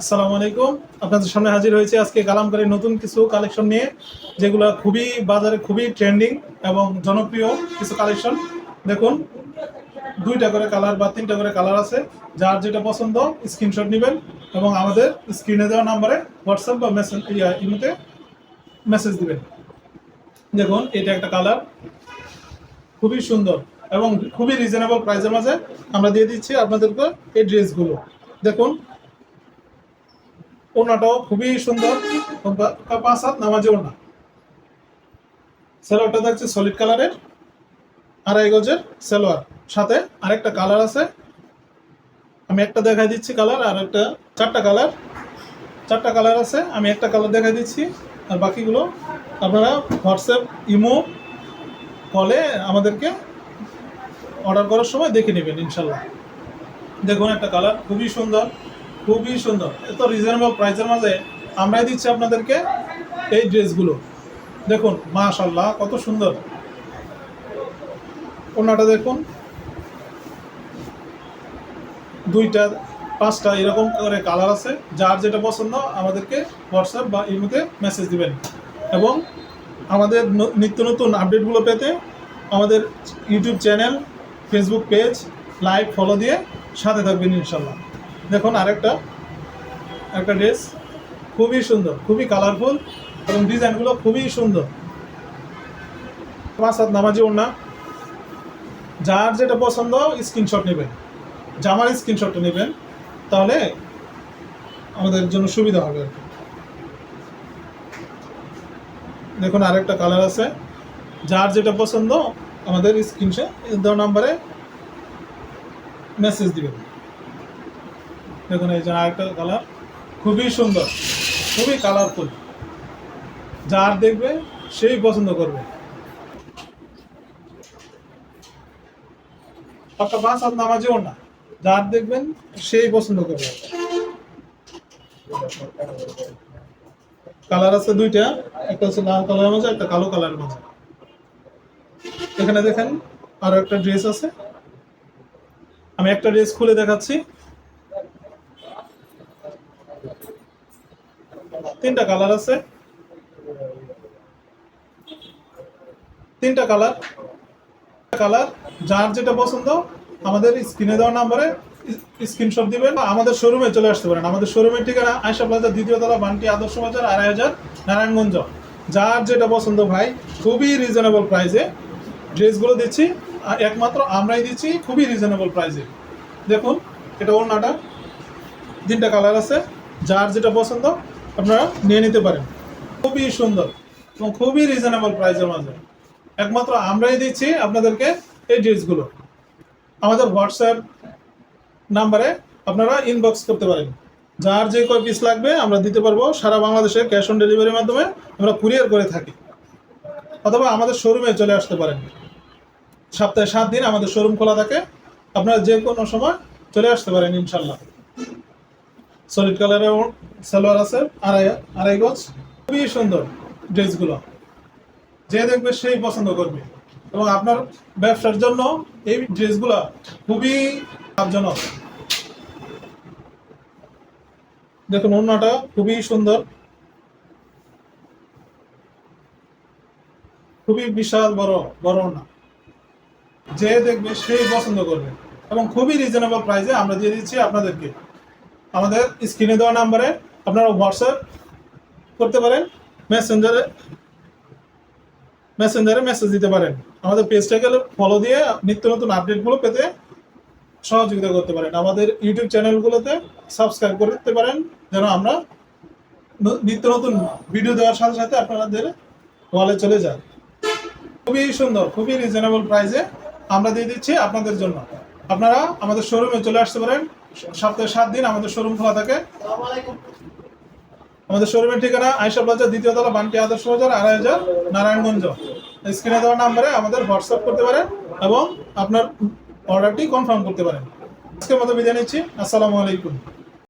আসসালামু আলাইকুম। আপনাদের সামনে হাজির হয়েছে আজকে কালামকারীর নতুন কিছু কালেকশন নিয়ে, যেগুলো খুবই বাজারে খুবই ট্রেন্ডিং এবং জনপ্রিয় কিছু কালেকশন। দেখুন, 2টা করে কালার বা 3টা করে কালার আছে। যার যেটা পছন্দ স্ক্রিনশট নেবেন এবং আমাদের স্ক্রিনে দেওয়া নাম্বারে হোয়াটসঅ্যাপ বা মেসেজ ইমোতে মেসেজ দিবেন। দেখুন, এটা একটা কালার, খুবই সুন্দর এবং খুবই রিজনেবল প্রাইসের মাঝে আমরা দিয়ে দিচ্ছি আপনাদেরকে এই ড্রেসগুলো। দেখুন, ওনাটাও খুবই সুন্দর, 5 হাত নামাজি ওনা। সালোয়ারটা দেখছে সলিড কালারের, 2.5 গজের সালোয়ার, সাথে আরেকটা কালার আছে। আমি একটা দেখাই দিচ্ছি কালার, আর একটা 4টা কালার আছে। আমি একটা কালার দেখাই দিচ্ছি, আর বাকিগুলো আপনারা হোয়াটসঅ্যাপ ইমো কলে আমাদেরকে অর্ডার করার সময় দেখে নেবেন ইনশাল্লাহ। দেখুন, একটা কালার খুবই সুন্দর, খুবই সুন্দর। এত রিজনেবল প্রাইসের মাঝে আমরাই দিচ্ছি আপনাদেরকে এই ড্রেসগুলো। দেখুন, মাশাআল্লাহ কত সুন্দর। ওনাটা দেখুন, 2টা 5টা এরকম করে কালার আছে। যার যেটা পছন্দ আমাদেরকে হোয়াটসঅ্যাপ বা ইমোতে মেসেজ দিবেন, এবং আমাদের নিত্য নতুন আপডেটগুলো পেতে আমাদের YouTube channel, Facebook page like follow দিয়ে সাথে থাকবেন ইনশাল্লাহ। দেখুন, একটা ড্রেস খুবই সুন্দর, খুবই কালারফুল এবং ডিজাইনগুলো খুবই সুন্দর। 5 হাত নামাজি ওড়না। যার যেটা পছন্দ স্ক্রিনশট নেবেন, জামার স্ক্রিনশটটা নেবেন, তাহলে আমাদের জন্য সুবিধা হবে আর কি। দেখুন, আরেকটা কালার আছে। যার যেটা পছন্দ আমাদের স্ক্রিনশট দেওয়া নাম্বারে মেসেজ দিবেন। দেখুন, এই যে আরেকটা কালার, খুবই সুন্দর, খুবই কালারফুল। যার দেখবে সেই পছন্দ করবে। একটা 5 হাত নামাজি ওড়না, যার দেখবেন সেই পছন্দ করবে। কালার আছে 2টা, একটা হচ্ছে লাল কালারের মাঝে, একটা কালো কালারের মাঝে। এখানে দেখেন আরো একটা ড্রেস আছে। আমি একটা ড্রেস খুলে দেখাচ্ছি। 3টা কালার আছে, 3টা কালার। যার যেটা পছন্দ আমাদের স্ক্রিনে দেওয়া নাম্বারে স্ক্রিনশট দিবেন, আমাদের শোরুমে চলে আসতে পারেন। আমাদের শোরুমের ঠিকানা আয়শা প্লাজা, 2য় তলা, বান্টি আদর্শ বাজার, 2.5 নারায়ণগঞ্জ। যার যেটা পছন্দ ভাই, খুবই রিজনেবল প্রাইসে ড্রেসগুলো দিচ্ছি, আর একমাত্র আমরাই দিচ্ছি খুবই রিজনেবল প্রাইসে। দেখুন, এটা ওড়নাটা, 3টা কালার আছে। যার যেটা পছন্দ আপনারা নিয়ে নিতে পারেন। খুবই সুন্দর এবং খুবই রিজনেবল প্রাইসের মাঝে একমাত্র আমরাই দিচ্ছি আপনাদেরকে এই ড্রেসগুলো। আমাদের হোয়াটসঅ্যাপ নাম্বারে আপনারা ইনবক্স করতে পারেন। যার যে কয় পিস লাগবে আমরা দিতে পারবো। সারা বাংলাদেশে ক্যাশ অন ডেলিভারির মাধ্যমে আমরা কুরিয়ার করে থাকি, অথবা আমাদের শোরুমে চলে আসতে পারেন। সপ্তাহে 7 দিন আমাদের শোরুম খোলা থাকে, আপনারা যে কোনো সময় চলে আসতে পারেন ইনশাল্লাহ। সলিড কালারের সালোয়ার আছে, 2.5 গজ। খুবই সুন্দর ড্রেসগুলো, যে দেখবে সেই পছন্দ করবে, এবং আপনার ব্যবসার জন্য এই ড্রেসগুলো খুবই লাভজনক। দেখুন, ওড়নাটা খুবই সুন্দর, খুবই বিশাল বড় বড় ওড়না। যে দেখবে সেই পছন্দ করবে, এবং খুবই রিজনেবল প্রাইসে আমরা দিয়ে দিচ্ছি আপনাদেরকে। আমাদের স্ক্রিনে দেওয়া নাম্বারে আপনারা হোয়াটসঅ্যাপ করতে পারেন, মেসেঞ্জারে মেসেজ দিতে পারেন। আমাদের পেজটাকে ফলো দিয়ে নিত্য নতুন আপডেটগুলো পেতে সহযোগিতা করতে পারেন। আমাদের ইউটিউব চ্যানেলগুলোতে সাবস্ক্রাইব করতে পারেন, যেন আমরা নিত্য নতুন ভিডিও দেওয়ার সাথে সাথে আপনাদের ওয়ালে চলে যায়। খুবই সুন্দর, খুবই রিজনেবল প্রাইসে আমরা দিয়ে দিচ্ছি আপনাদের জন্য। আপনারা আমাদের শোরুমে চলে আসতে পারেন। সপ্তাহে 7 দিন আমাদের শোরুম খোলা থাকে। আমাদের শোরুমের ঠিকানা আয়শা প্লাজা, 2য় তলা, বান্টি আদর্শ বাজার, 2.5 নারায়ণগঞ্জ। স্ক্রিনে দেওয়া নাম্বারে আমাদের হোয়াটসঅ্যাপ করতে পারেন এবং আপনার অর্ডারটি কনফার্ম করতে পারেন। আজকের মতো বিদায় নিচ্ছি। আসসালামু আলাইকুম।